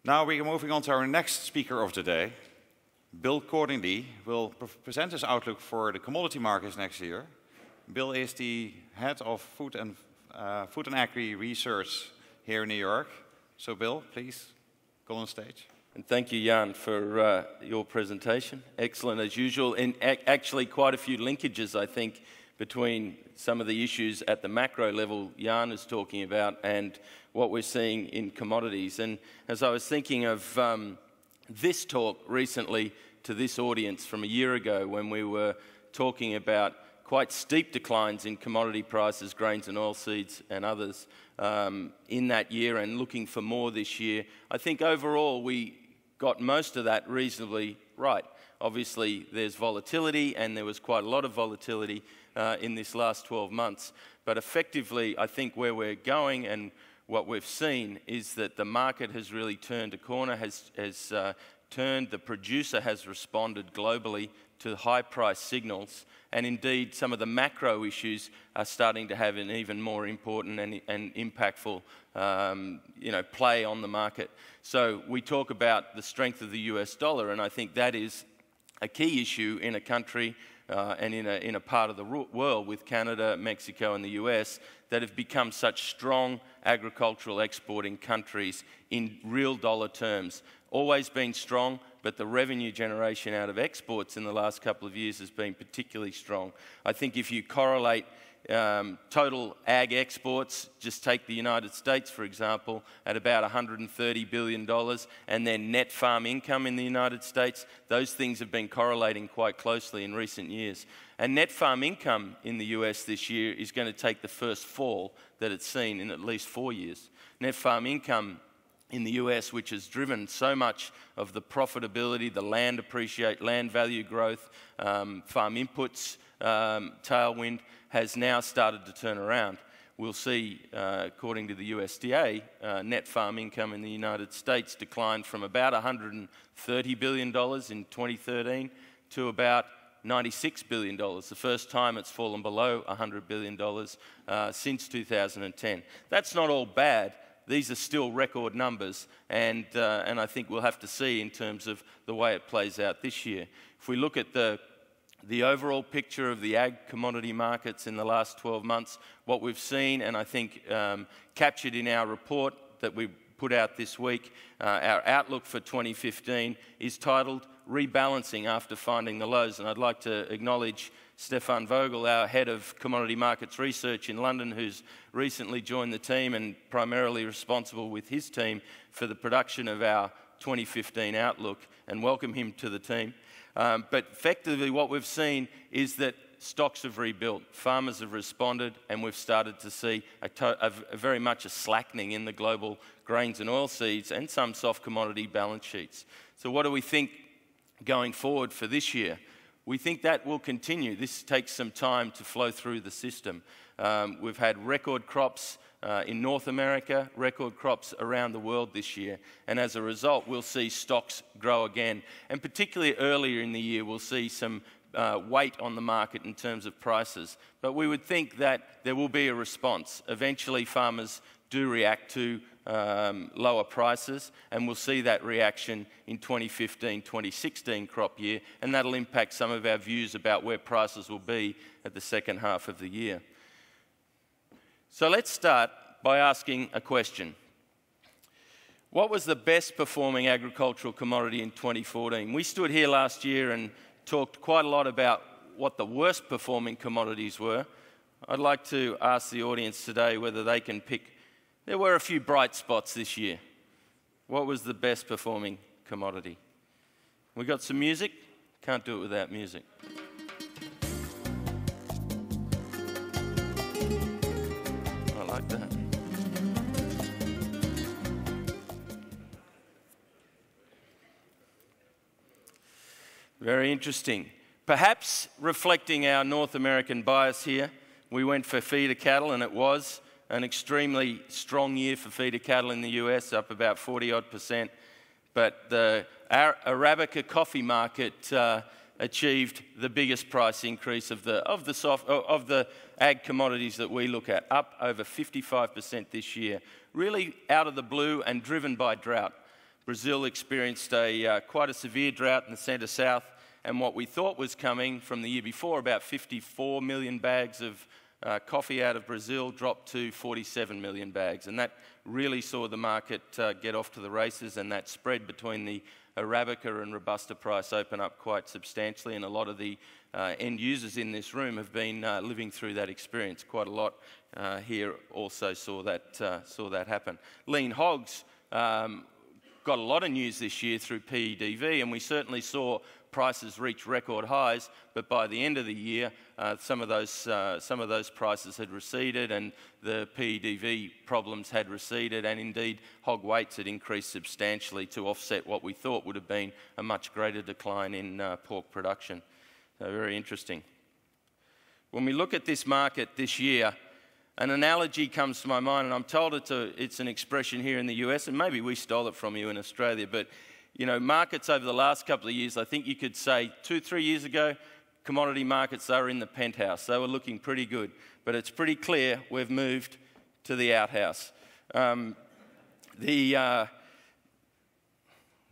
Now we are moving on to our next speaker of the day. Bill Cordingley will present his outlook for the commodity markets next year. Bill is the head of food and agri research here in New York. So Bill, please go on stage. And thank you, Jan, for your presentation. Excellent as usual, and actually quite a few linkages, I think, between some of the issues at the macro level Jan is talking about and what we're seeing in commodities. And as I was thinking of this talk recently to this audience from a year ago when we were talking about quite steep declines in commodity prices, grains and oilseeds and others in that year and looking for more this year, I think overall we got most of that reasonably right. Obviously there's volatility, and there was quite a lot of volatility in this last 12 months. But effectively, I think where we're going and what we've seen is that the market has really turned a corner, the producer has responded globally to high price signals, and indeed some of the macro issues are starting to have an even more important and impactful play on the market. So we talk about the strength of the US dollar, and I think that is a key issue in a country and in a part of the world with Canada, Mexico and the US that have become such strong agricultural exporting countries in real dollar terms. Always been strong, but the revenue generation out of exports in the last couple of years has been particularly strong. I think if you correlate total ag exports, just take the United States for example, at about $130 billion, and then net farm income in the United States, those things have been correlating quite closely in recent years. And net farm income in the US this year is going to take the first fall that it's seen in at least 4 years. Net farm income in the US, which has driven so much of the profitability, the land value growth, farm inputs, tailwind, has now started to turn around. We'll see, according to the USDA, net farm income in the United States declined from about $130 billion in 2013 to about $96 billion, the first time it's fallen below $100 billion since 2010. That's not all bad. These are still record numbers, and I think we'll have to see in terms of the way it plays out this year. If we look at the overall picture of the ag commodity markets in the last 12 months, what we've seen, and I think captured in our report that we put out this week, our outlook for 2015 is titled Rebalancing After Finding the Lows. And I'd like to acknowledge Stefan Vogel, our head of commodity markets research in London, who's recently joined the team and primarily responsible with his team for the production of our 2015 outlook, and welcome him to the team. But effectively what we've seen is that stocks have rebuilt, farmers have responded, and we've started to see very much a slackening in the global grains and oilseeds and some soft commodity balance sheets. So what do we think going forward for this year? We think that will continue. This takes some time to flow through the system. We've had record crops in North America, record crops around the world this year, and as a result we'll see stocks grow again, and particularly earlier in the year we'll see some weight on the market in terms of prices. But we would think that there will be a response. Eventually farmers do react to lower prices, and we'll see that reaction in 2015-2016 crop year, and that'll impact some of our views about where prices will be at the second half of the year. So let's start by asking a question. What was the best performing agricultural commodity in 2014? We stood here last year and talked quite a lot about what the worst performing commodities were. I'd like to ask the audience today whether they can pick. There were a few bright spots this year. What was the best performing commodity? We got some music? Can't do it without music. I like that. Very interesting. Perhaps reflecting our North American bias here, we went for feeder cattle, and it was an extremely strong year for feeder cattle in the US, up about 40-odd%. But the Arabica coffee market achieved the biggest price increase of the ag commodities that we look at, up over 55% this year, really out of the blue and driven by drought. Brazil experienced quite a severe drought in the centre-south, and what we thought was coming from the year before, about 54 million bags of coffee out of Brazil, dropped to 47 million bags. And that really saw the market get off to the races, and that spread between the Arabica and Robusta price open up quite substantially, and a lot of the end users in this room have been living through that experience. Quite a lot here also saw that happen. Lean hogs got a lot of news this year through PEDV, and we certainly saw prices reach record highs, but by the end of the year, some of those prices had receded, and the PEDV problems had receded, and indeed hog weights had increased substantially to offset what we thought would have been a much greater decline in pork production. So very interesting. When we look at this market this year, an analogy comes to my mind, and I'm told it's an expression here in the US, and maybe we stole it from you in Australia, but you know, markets over the last couple of years, I think you could say 2-3 years ago, commodity markets are in the penthouse. They were looking pretty good, but it's pretty clear we've moved to the outhouse. Let's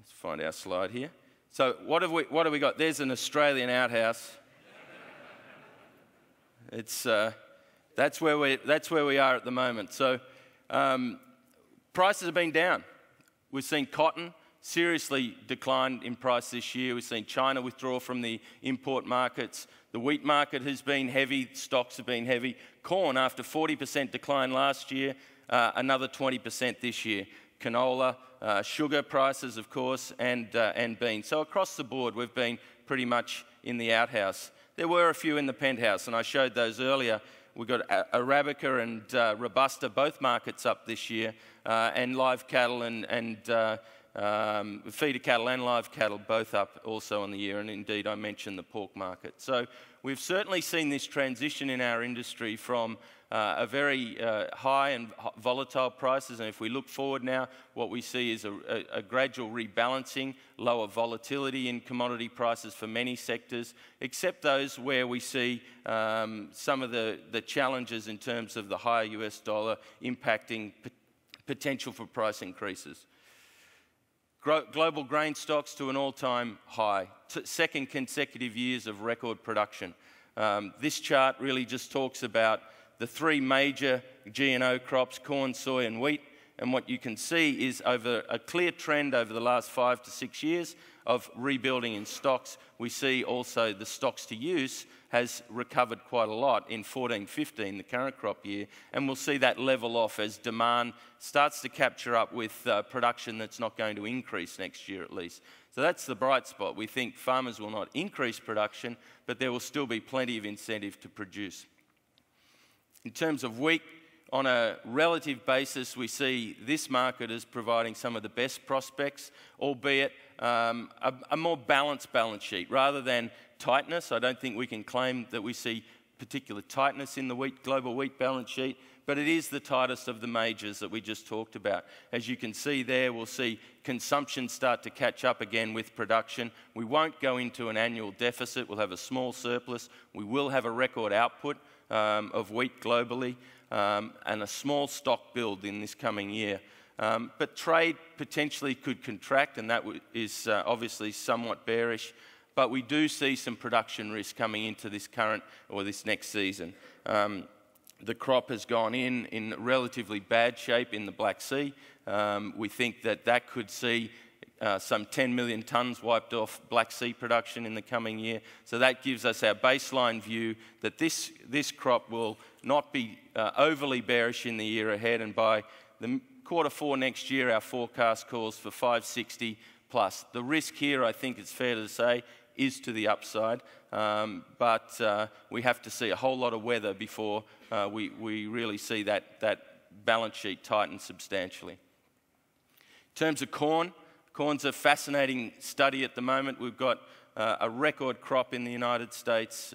find our slide here. So what have we got? There's an Australian outhouse. It's that's where we are at the moment. So prices have been down. We've seen cotton seriously declined in price this year. We've seen China withdraw from the import markets. The wheat market has been heavy. Stocks have been heavy. Corn, after 40% decline last year, another 20% this year. Canola, sugar prices, of course, and beans. So across the board, we've been pretty much in the outhouse. There were a few in the penthouse, and I showed those earlier. We've got Arabica and Robusta, both markets up this year, and live cattle and feeder cattle and live cattle both up also on the year, and indeed I mentioned the pork market. So we've certainly seen this transition in our industry from a very high and volatile prices, and if we look forward now, what we see is a gradual rebalancing, lower volatility in commodity prices for many sectors, except those where we see some of the challenges in terms of the higher US dollar impacting potential for price increases. Global grain stocks to an all-time high, second consecutive years of record production. This chart really just talks about the three major G&O crops, corn, soy and wheat, and what you can see is over a clear trend over the last 5 to 6 years of rebuilding in stocks. We see also the stocks to use has recovered quite a lot in 14-15, the current crop year, and we'll see that level off as demand starts to capture up with production that's not going to increase next year at least. So that's the bright spot. We think farmers will not increase production, but there will still be plenty of incentive to produce. In terms of wheat, on a relative basis, we see this market as providing some of the best prospects, albeit a more balanced balance sheet. Rather than tightness, I don't think we can claim that we see particular tightness in the global wheat balance sheet, but it is the tightest of the majors that we just talked about. As you can see there, we'll see consumption start to catch up again with production. We won't go into an annual deficit. We'll have a small surplus. We will have a record output of wheat globally, and a small stock build in this coming year. But trade potentially could contract, and that is obviously somewhat bearish, but we do see some production risk coming into this current or this next season. The crop has gone in relatively bad shape in the Black Sea. We think that could see some 10 million tonnes wiped off Black Sea production in the coming year. So that gives us our baseline view that this crop will not be overly bearish in the year ahead, and by the Q4 next year, our forecast calls for 560 plus. The risk here, I think it's fair to say, is to the upside, but we have to see a whole lot of weather before we really see that balance sheet tighten substantially. In terms of corn, corn's a fascinating study at the moment. We've got a record crop in the United States,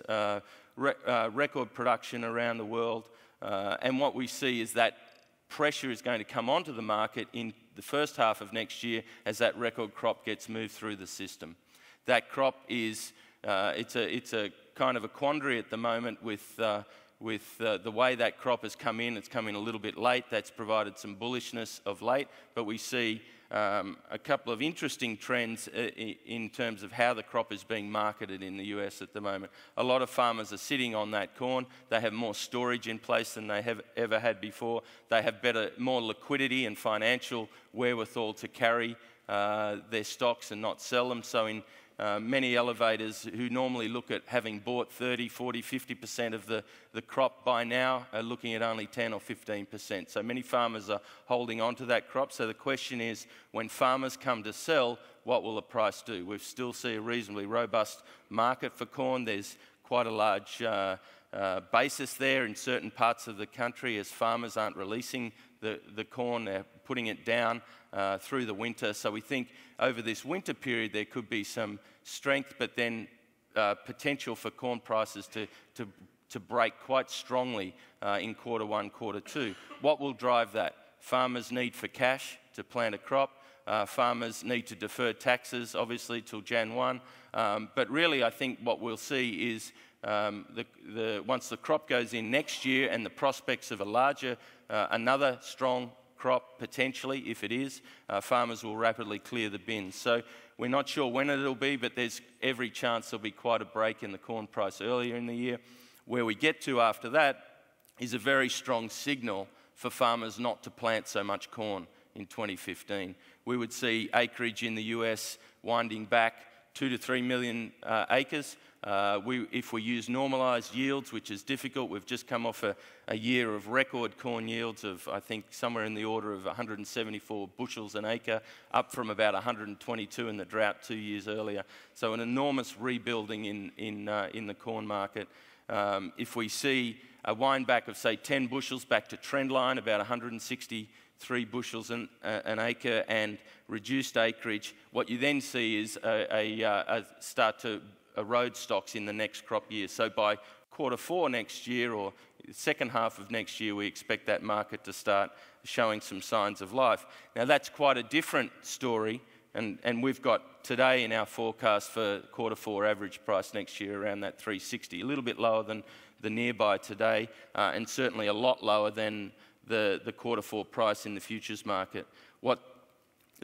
record production around the world, and what we see is that pressure is going to come onto the market in the first half of next year as that record crop gets moved through the system. That crop is, it's a kind of a quandary at the moment with with the way that crop has come in. It's come in a little bit late. That's provided some bullishness of late, but we see a couple of interesting trends in terms of how the crop is being marketed in the US at the moment. A lot of farmers are sitting on that corn. They have more storage in place than they have ever had before. They have more liquidity and financial wherewithal to carry their stocks and not sell them. So in many elevators who normally look at having bought 30, 40, 50% of the crop by now are looking at only 10 or 15%. So many farmers are holding on to that crop. So the question is, when farmers come to sell, what will the price do? We still see a reasonably robust market for corn. There's quite a large basis there in certain parts of the country as farmers aren't releasing the corn. They're putting it down through the winter. So we think over this winter period there could be some strength, but then potential for corn prices to break quite strongly in Q1, Q2. What will drive that? Farmers' need for cash to plant a crop. Farmers need to defer taxes, obviously, till Jan 1. But really, I think what we'll see is once the crop goes in next year and the prospects of a larger, another strong crop potentially, if it is, farmers will rapidly clear the bins. So we're not sure when it'll be, but there's every chance there'll be quite a break in the corn price earlier in the year. Where we get to after that is a very strong signal for farmers not to plant so much corn in 2015. We would see acreage in the US winding back 2 to 3 million acres. If we use normalised yields, which is difficult, we've just come off a year of record corn yields of, I think, somewhere in the order of 174 bushels an acre, up from about 122 in the drought 2 years earlier. So an enormous rebuilding in the corn market. If we see a wind back of, say, 10 bushels back to trend line, about 163 bushels an acre, and reduced acreage, what you then see is a start to erode stocks in the next crop year. So by Q4 next year, or second half of next year, we expect that market to start showing some signs of life. Now that's quite a different story, and we've got today in our forecast for Q4 average price next year around that 360, a little bit lower than the nearby today, and certainly a lot lower than the Q4 price in the futures market. What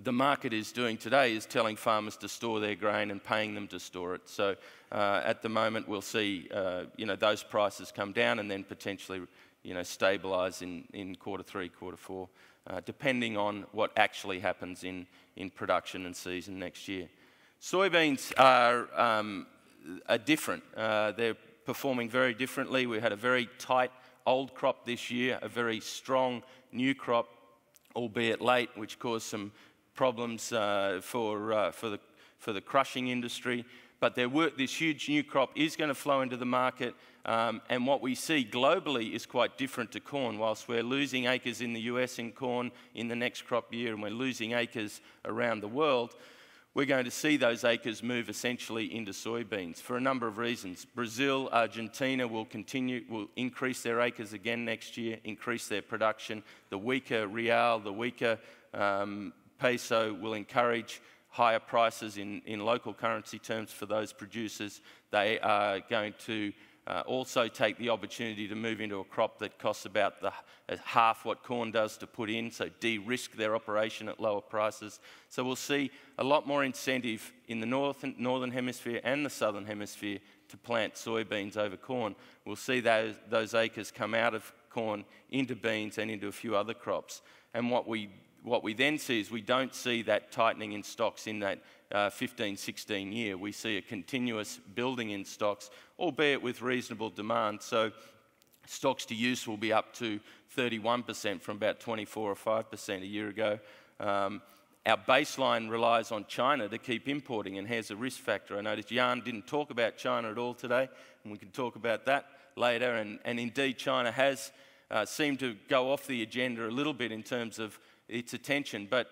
the market is doing today is telling farmers to store their grain and paying them to store it. So at the moment we'll see those prices come down and then potentially stabilise in Q3, Q4, depending on what actually happens in production and season next year. Soybeans are different. They're performing very differently. We had a very tight old crop this year, a very strong new crop, albeit late, which caused some problems for the crushing industry. But this huge new crop is going to flow into the market, and what we see globally is quite different to corn. Whilst we're losing acres in the US in corn in the next crop year, and we're losing acres around the world, we're going to see those acres move essentially into soybeans for a number of reasons. Brazil, Argentina will increase their acres again next year, increase their production. The weaker real, the weaker peso will encourage higher prices in local currency terms for those producers. They are going to also take the opportunity to move into a crop that costs about half what corn does to put in, so de-risk their operation at lower prices. So we'll see a lot more incentive in the northern hemisphere and the southern hemisphere to plant soybeans over corn. We'll see those acres come out of corn into beans and into a few other crops. And what we then see is we don't see that tightening in stocks in that 15-16 year. We see a continuous building in stocks, albeit with reasonable demand. So stocks to use will be up to 31% from about 24 or 5% a year ago. Our baseline relies on China to keep importing, and here's a risk factor. I noticed Jan didn't talk about China at all today, and we can talk about that later. And indeed, China has seemed to go off the agenda a little bit in terms of its attention, but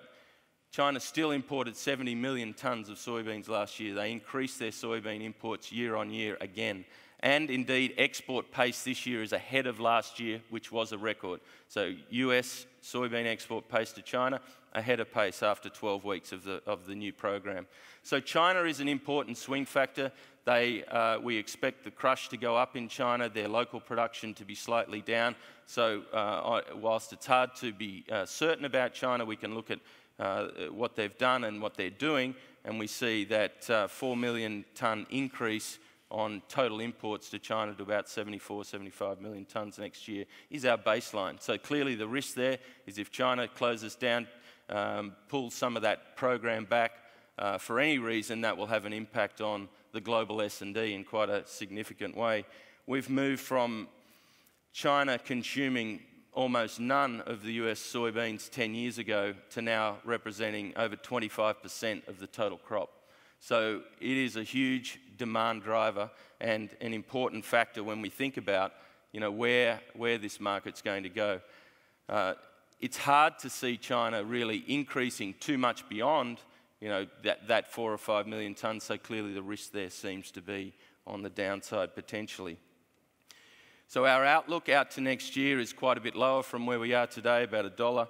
China still imported 70 million tonnes of soybeans last year. They increased their soybean imports year on year again. And indeed, export pace this year is ahead of last year, which was a record. So US soybean export pace to China ahead of pace after 12 weeks of the new program. So China is an important swing factor. We expect the crush to go up in China, their local production to be slightly down. So whilst it's hard to be certain about China, we can look at what they've done and what they're doing, and we see that 4 million tonne increase on total imports to China to about 74, 75 million tonnes next year is our baseline. So clearly the risk there is if China closes down, pulls some of that program back for any reason, that will have an impact on the global S&D in quite a significant way. We've moved from China consuming almost none of the US soybeans 10 years ago to now representing over 25% of the total crop. So it is a huge demand driver and an important factor when we think about, where this market's going to go. It's hard to see China really increasing too much beyond, that 4 or 5 million tonnes. So clearly the risk there seems to be on the downside potentially. So our outlook out to next year is quite a bit lower from where we are today, about $1,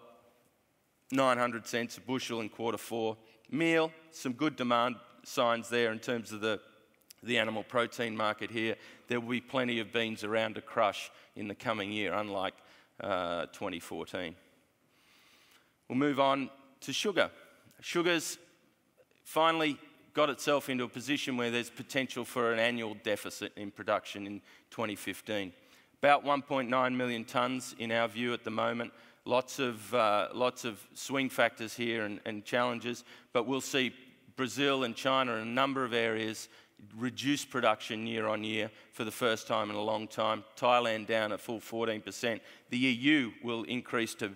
900 cents a bushel in Q4. Meal, some good demand signs there in terms of the animal protein market here. There will be plenty of beans around to crush in the coming year, unlike 2014. We'll move on to sugar. Sugar's finally got itself into a position where there's potential for an annual deficit in production in 2015. About 1.9 million tonnes in our view at the moment. Lots of swing factors here and challenges, but we'll see Brazil and China in a number of areas reduce production year on year for the first time in a long time. Thailand down a full 14%. The EU will increase to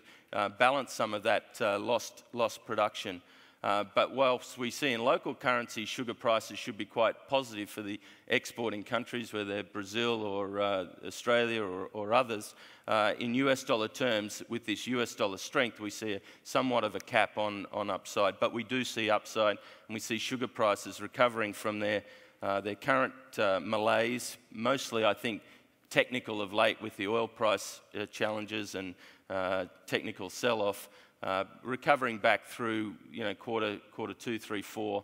balance some of that lost production. But whilst we see in local currency sugar prices should be quite positive for the exporting countries, whether Brazil or Australia or others, in US dollar terms, with this US dollar strength, we see somewhat of a cap on upside. But we do see upside, and we see sugar prices recovering from their current malaise, mostly, I think, technical of late with the oil price challenges and technical sell-off. Recovering back through, quarter 2, 3, 4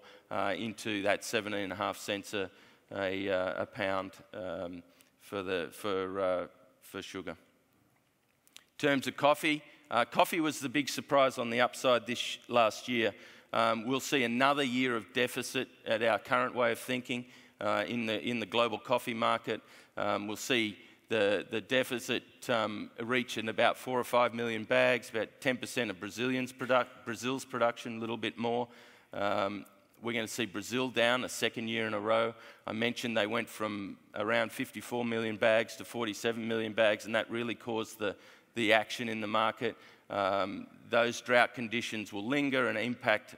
into that 17.5 cents a pound for sugar. In terms of coffee, coffee was the big surprise on the upside this last year. We'll see another year of deficit at our current way of thinking in the global coffee market. We'll see the deficit reaching about 4 or 5 million bags, about 10% of Brazil's production, a little bit more. We're going to see Brazil down a second year in a row. I mentioned they went from around 54 million bags to 47 million bags, and that really caused the action in the market. Those drought conditions will linger and impact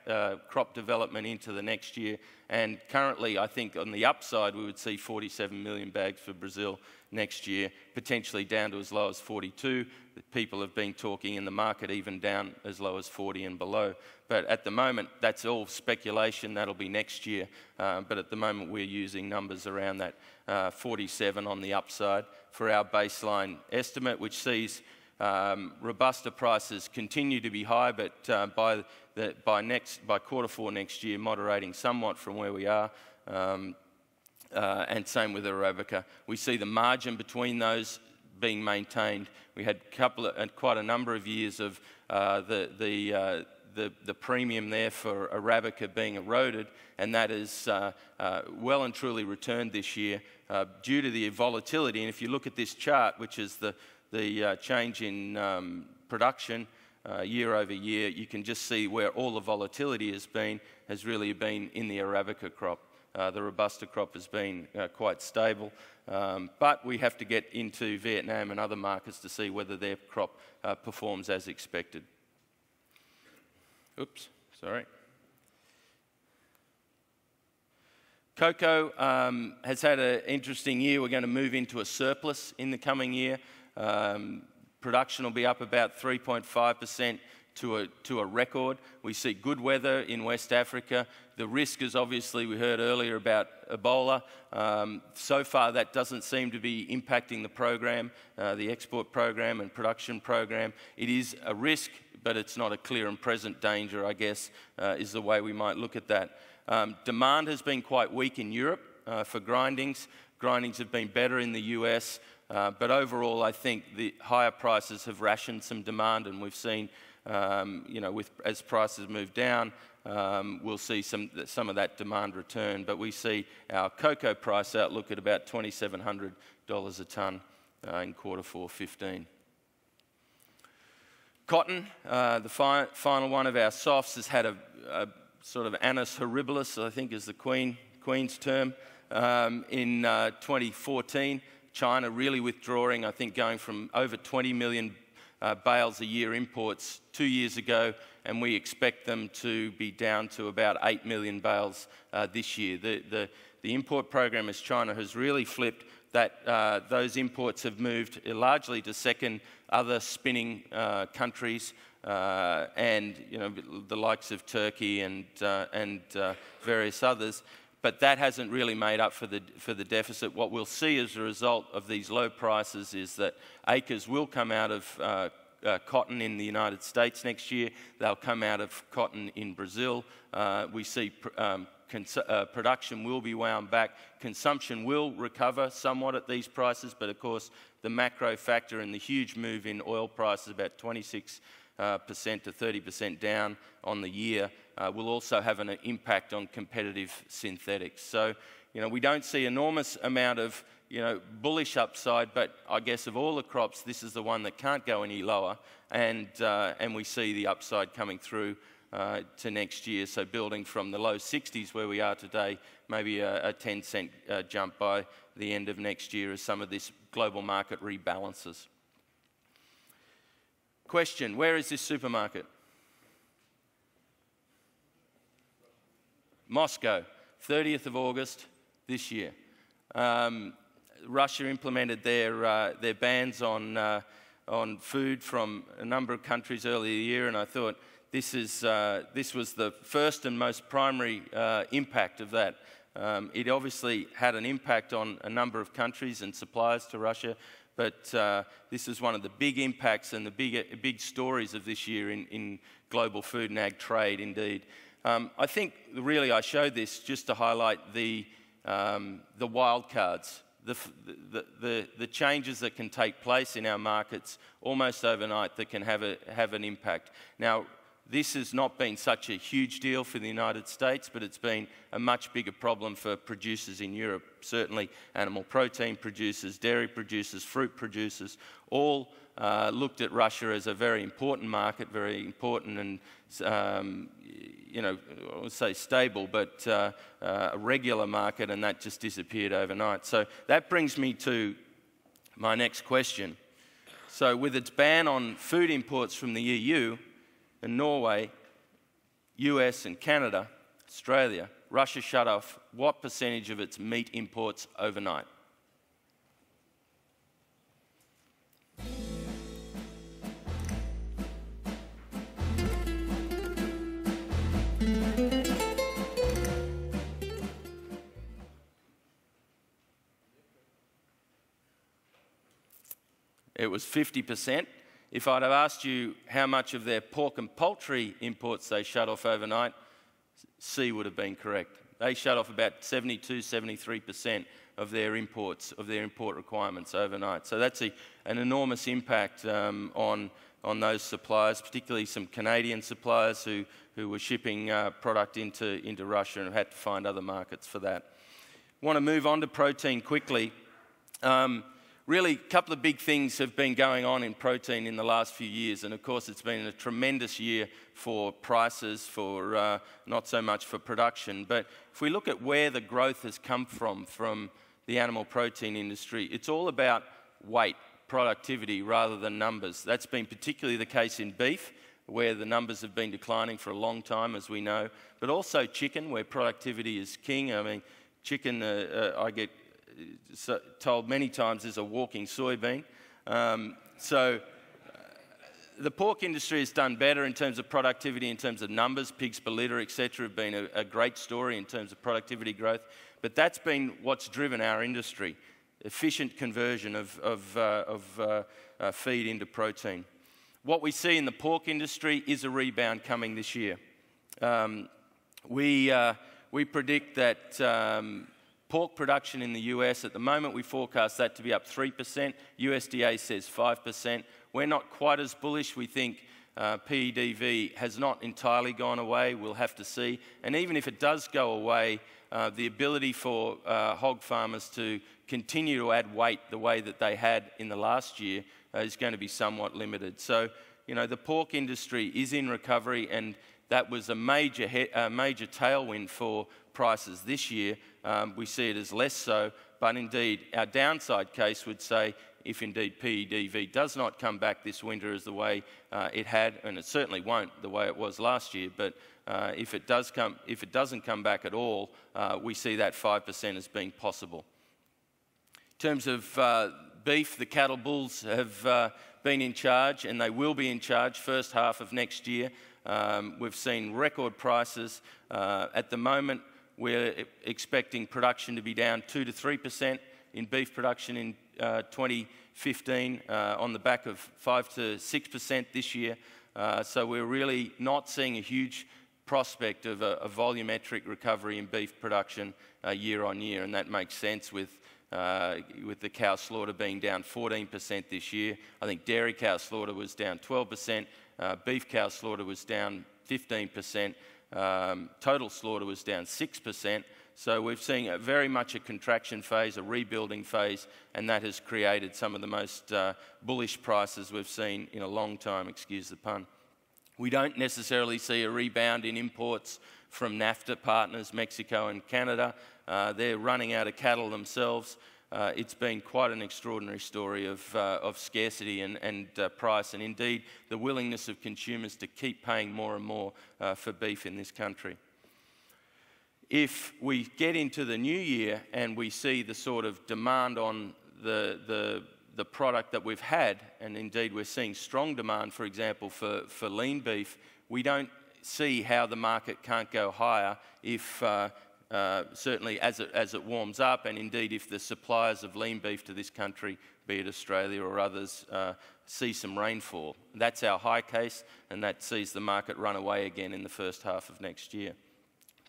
crop development into the next year. And currently, I think on the upside, we would see 47 million bags for Brazil next year, potentially down to as low as 42. People have been talking in the market even down as low as 40 and below. But at the moment, that's all speculation. That'll be next year. But at the moment, we're using numbers around that 47 on the upside for our baseline estimate, which sees Robusta prices continue to be high, but by Q4 next year, moderating somewhat from where we are, and same with Arabica. We see the margin between those being maintained. We had quite a number of years of the premium there for Arabica being eroded, and that is well and truly returned this year due to the volatility. And if you look at this chart, which is the change in production year over year, you can just see where all the volatility has really been in the Arabica crop. The Robusta crop has been quite stable, but we have to get into Vietnam and other markets to see whether their crop performs as expected. Oops, sorry. Cocoa has had an interesting year. We're going to move into a surplus in the coming year. Production will be up about 3.5% to a record. We see good weather in West Africa. The risk is obviously, we heard earlier about Ebola. So far that doesn't seem to be impacting the program, the export program and production program. It is a risk, but it's not a clear and present danger, I guess, is the way we might look at that. Demand has been quite weak in Europe for grindings. Grindings have been better in the US, but overall I think the higher prices have rationed some demand, and we've seen, as prices move down, we'll see some of that demand return. But we see our cocoa price outlook at about $2,700 a tonne in Q4 15. Cotton, the final one of our softs, has had a sort of annus horribilis, I think is the Queen's term, in 2014. China really withdrawing, I think going from over 20 million bales a year imports 2 years ago, and we expect them to be down to about 8 million bales this year. The import program as China has really flipped, that those imports have moved largely to second other spinning countries, and the likes of Turkey and various others. But that hasn't really made up for the deficit. What we'll see as a result of these low prices is that acres will come out of cotton in the United States next year. They'll come out of cotton in Brazil. We see production will be wound back. Consumption will recover somewhat at these prices, but of course the macro factor and the huge move in oil prices, about 26% to 30% down on the year, will also have an impact on competitive synthetics. So, we don't see enormous amount of, bullish upside, but I guess of all the crops, this is the one that can't go any lower, and we see the upside coming through to next year. So building from the low 60s where we are today, maybe a 10-cent jump by the end of next year as some of this global market rebalances. Question, where is this supermarket? Moscow, 30th of August this year. Russia implemented their bans on food from a number of countries earlier this year, and I thought this was the first and most primary impact of that. It obviously had an impact on a number of countries and suppliers to Russia, but this is one of the big impacts and the big stories of this year in global food and ag trade indeed. I think really I showed this just to highlight the wild cards, the changes that can take place in our markets almost overnight that can have an impact. Now, this has not been such a huge deal for the United States, but it's been a much bigger problem for producers in Europe. Certainly animal protein producers, dairy producers, fruit producers, all looked at Russia as a very important market, very important and, I would say stable, but a regular market, and that just disappeared overnight. So that brings me to my next question. So with its ban on food imports from the EU, and Norway, US and Canada, Australia, Russia shut off what percentage of its meat imports overnight? It was 50%. If I'd have asked you how much of their pork and poultry imports they shut off overnight, C would have been correct. They shut off about 72-73% of their imports, of their import requirements overnight. So that's an enormous impact on those suppliers, particularly some Canadian suppliers who were shipping product into Russia and had to find other markets for that. I want to move on to protein quickly. Really, a couple of big things have been going on in protein in the last few years, and of course it's been a tremendous year for prices, for not so much for production. But if we look at where the growth has come from the animal protein industry, it's all about weight, productivity, rather than numbers. That's been particularly the case in beef, where the numbers have been declining for a long time, as we know, but also chicken, where productivity is king. I mean, chicken, I get told many times, is a walking soybean. The pork industry has done better in terms of productivity, in terms of numbers. Pigs per litre, etc., have been a great story in terms of productivity growth. But that's been what's driven our industry: efficient conversion of feed into protein. What we see in the pork industry is a rebound coming this year. We predict that pork production in the US, at the moment we forecast that to be up 3%. USDA says 5%. We're not quite as bullish. We think PEDV has not entirely gone away. We'll have to see. And even if it does go away, the ability for hog farmers to continue to add weight the way that they had in the last year is going to be somewhat limited. So, you know, the pork industry is in recovery, and that was a major tailwind for prices this year. We see it as less so, but indeed our downside case would say if indeed PEDV does not come back this winter as the way it had, and it certainly won't the way it was last year, but if it doesn't come back at all, we see that 5% as being possible. In terms of beef, the cattle bulls have been in charge, and they will be in charge first half of next year. We've seen record prices. At the moment, we're expecting production to be down 2 to 3% in beef production in 2015 on the back of 5 to 6% this year. So we're really not seeing a huge prospect of a volumetric recovery in beef production year on year, and that makes sense with the cow slaughter being down 14% this year. I think dairy cow slaughter was down 12%, beef cow slaughter was down 15%, total slaughter was down 6%. So we've seen very much a contraction phase, a rebuilding phase, and that has created some of the most bullish prices we've seen in a long time, excuse the pun. We don't necessarily see a rebound in imports from NAFTA partners, Mexico and Canada. They're running out of cattle themselves. It's been quite an extraordinary story of scarcity and price, and indeed the willingness of consumers to keep paying more and more for beef in this country. If we get into the new year and we see the sort of demand on the product that we've had, and indeed we're seeing strong demand, for example, for lean beef, we don't see how the market can't go higher if certainly as it warms up, and indeed if the suppliers of lean beef to this country, be it Australia or others, see some rainfall. That's our high case, and that sees the market run away again in the first half of next year.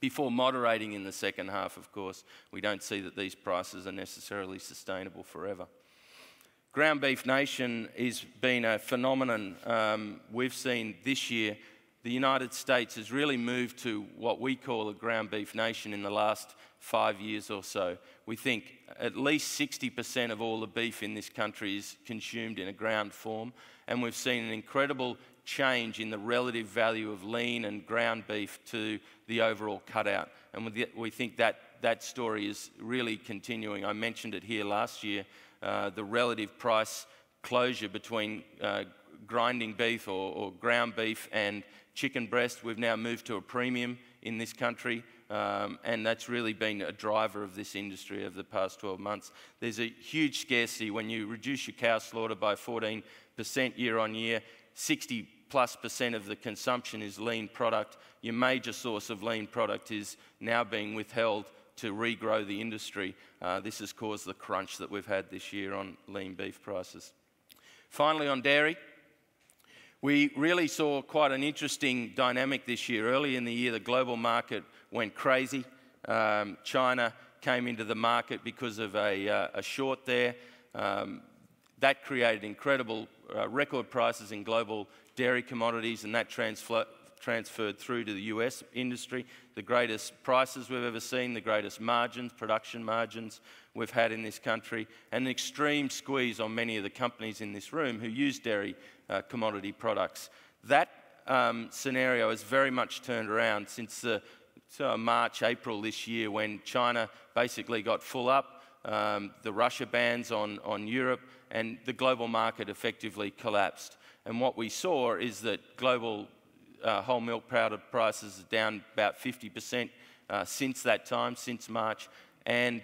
Before moderating in the second half, of course, we don't see that these prices are necessarily sustainable forever. Ground beef nation has been a phenomenon. We've seen this year the United States has really moved to what we call a ground beef nation in the last 5 years or so. We think at least 60% of all the beef in this country is consumed in a ground form, and we've seen an incredible change in the relative value of lean and ground beef to the overall cutout. And we think that story is really continuing. I mentioned it here last year, the relative price closure between grinding beef or ground beef and chicken breast. We've now moved to a premium in this country, and that's really been a driver of this industry over the past 12 months. There's a huge scarcity when you reduce your cow slaughter by 14% year on year. 60+% of the consumption is lean product. Your major source of lean product is now being withheld to regrow the industry. This has caused the crunch that we've had this year on lean beef prices. Finally, on dairy, we really saw quite an interesting dynamic this year. Early in the year, the global market went crazy. China came into the market because of a short there. That created incredible record prices in global dairy commodities, and that transferred through to the US industry. The greatest prices we've ever seen, the greatest margins, production margins we've had in this country, and an extreme squeeze on many of the companies in this room who use dairy commodity products. That scenario has very much turned around since March, April this year, when China basically got full up, the Russia bans on Europe, and the global market effectively collapsed. And what we saw is that global whole milk powder prices are down about 50% since that time, since March, and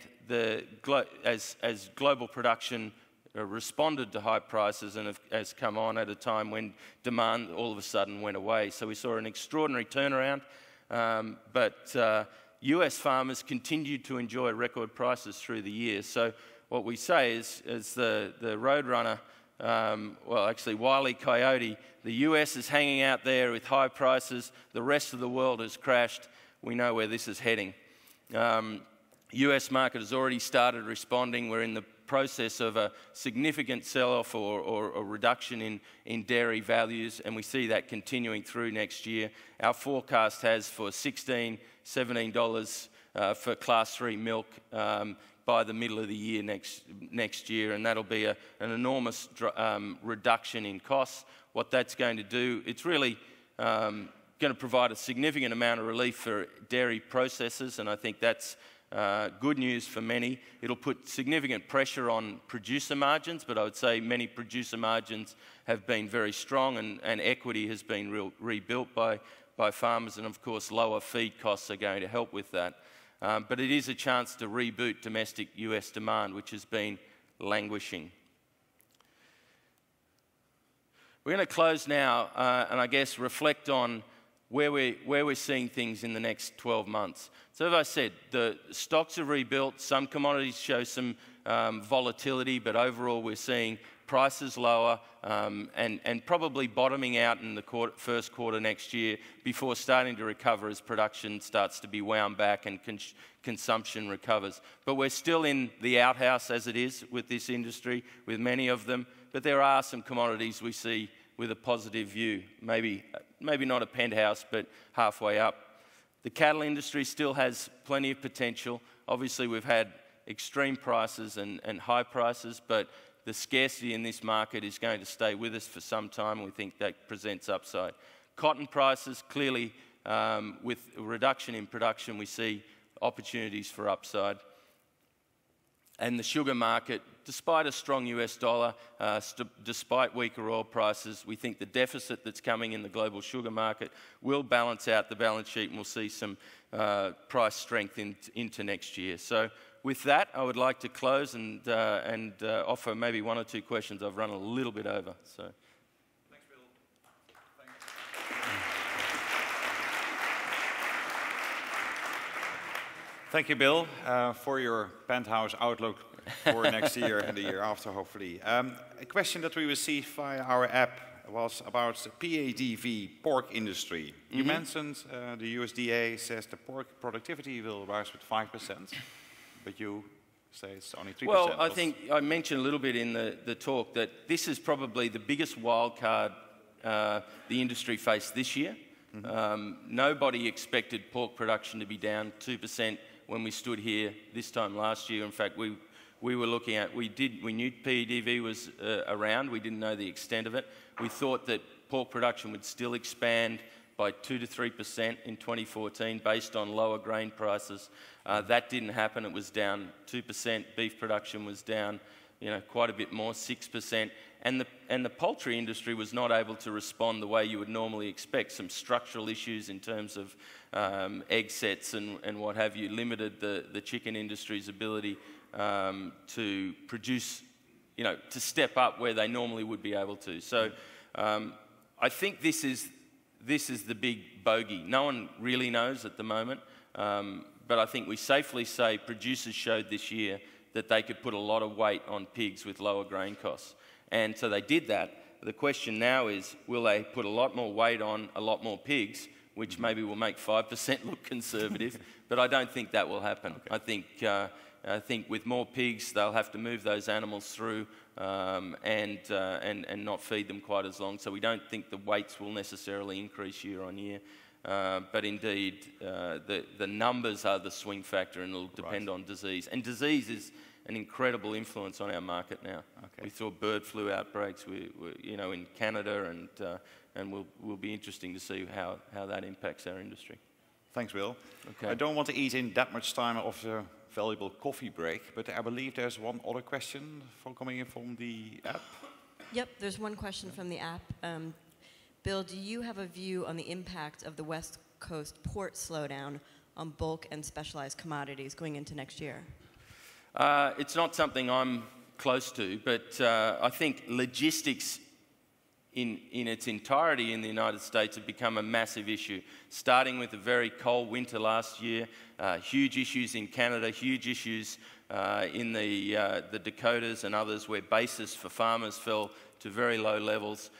as global production responded to high prices and has come on at a time when demand all of a sudden went away. So we saw an extraordinary turnaround, but US farmers continued to enjoy record prices through the year. So what we say is the Roadrunner well, actually, Wile E. Coyote, the US is hanging out there with high prices. The rest of the world has crashed. We know where this is heading. US market has already started responding. We're in the process of a significant sell-off or a reduction in dairy values, and we see that continuing through next year. Our forecast has for $16, $17 for Class 3 milk by the middle of the year next year, and that'll be an enormous reduction in costs. What that's going to do, it's really going to provide a significant amount of relief for dairy processors, and I think that's good news for many. It'll put significant pressure on producer margins, but I would say many producer margins have been very strong, and equity has been rebuilt by farmers, and of course lower feed costs are going to help with that. But it is a chance to reboot domestic US demand, which has been languishing. We're going to close now and I guess reflect on where we're seeing things in the next 12 months. So as I said, the stocks are rebuilt. Some commodities show some volatility, but overall we're seeing prices lower and probably bottoming out in the first quarter next year before starting to recover as production starts to be wound back and consumption recovers. But we're still in the outhouse as it is with this industry, with many of them. But there are some commodities we see with a positive view, maybe not a penthouse, but halfway up. The cattle industry still has plenty of potential. Obviously, we've had extreme prices and high prices, but the scarcity in this market is going to stay with us for some time, and we think that presents upside. Cotton prices, clearly, with a reduction in production, we see opportunities for upside. And the sugar market, despite a strong US dollar, despite weaker oil prices, we think the deficit that's coming in the global sugar market will balance out the balance sheet, and we'll see some price strength into next year. So with that, I would like to close and offer maybe one or two questions. I've run a little bit over. So. Thanks, Bill. Thank you, Bill, for your penthouse outlook for next year and the year after, hopefully. A question that we received via our app was about the PADV pork industry. Mm-hmm. You mentioned the USDA says the pork productivity will rise with 5%, but you say it's only 3%. Well, I think I mentioned a little bit in the talk that this is probably the biggest wild card the industry faced this year. Mm-hmm. Nobody expected pork production to be down 2% when we stood here this time last year. In fact, we were looking at, we knew PADV was around, we didn't know the extent of it. We thought that pork production would still expand by 2 to 3% in 2014 based on lower grain prices. That didn't happen, it was down 2%. Beef production was down, quite a bit more, 6%. And the poultry industry was not able to respond the way you would normally expect. Some structural issues in terms of egg sets and what have you limited the chicken industry's ability to produce, to step up where they normally would be able to. So I think this is the big bogey. No one really knows at the moment, but I think we safely say producers showed this year that they could put a lot of weight on pigs with lower grain costs. And so they did that. The question now is, will they put a lot more weight on a lot more pigs, which maybe will make 5% look conservative, but I don't think that will happen. Okay. I think with more pigs, they'll have to move those animals through and not feed them quite as long. So we don't think the weights will necessarily increase year on year. But indeed, the numbers are the swing factor, and it'll depend on disease. And disease is an incredible influence on our market now. Okay. We saw bird flu outbreaks, in Canada, and will be interesting to see how that impacts our industry. Thanks, Will. Okay. I don't want to eat in that much time of the valuable coffee break, but I believe there's one other question coming in from the app. Yep, there's one question from the app. Bill, do you have a view on the impact of the West Coast port slowdown on bulk and specialized commodities going into next year? It's not something I'm close to, but I think logistics in its entirety in the United States have become a massive issue, starting with a very cold winter last year, huge issues in Canada, huge issues in the Dakotas and others where basis for farmers fell to very low levels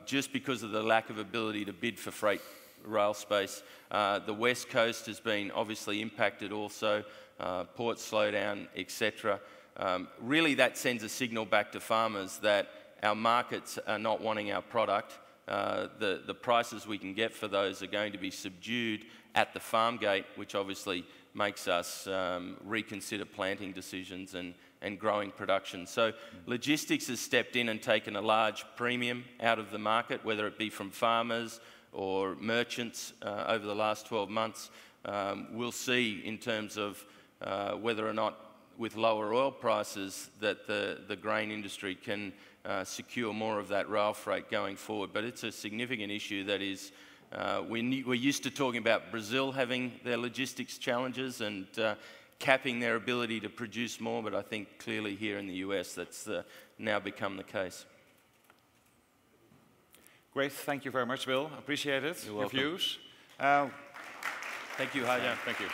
just because of the lack of ability to bid for freight rail space. The West Coast has been obviously impacted also, port slowdown, etc. Really that sends a signal back to farmers that our markets are not wanting our product. The prices we can get for those are going to be subdued at the farm gate, which obviously makes us reconsider planting decisions and growing production. So logistics has stepped in and taken a large premium out of the market, whether it be from farmers or merchants over the last 12 months. We'll see in terms of whether or not with lower oil prices that the grain industry can secure more of that rail freight going forward. But it's a significant issue that is, we're used to talking about Brazil having their logistics challenges and capping their ability to produce more, but I think clearly here in the US that's now become the case. Great, thank you very much, Bill. Appreciate it. You're Your welcome. views. Thank you, Hajan. Thank you.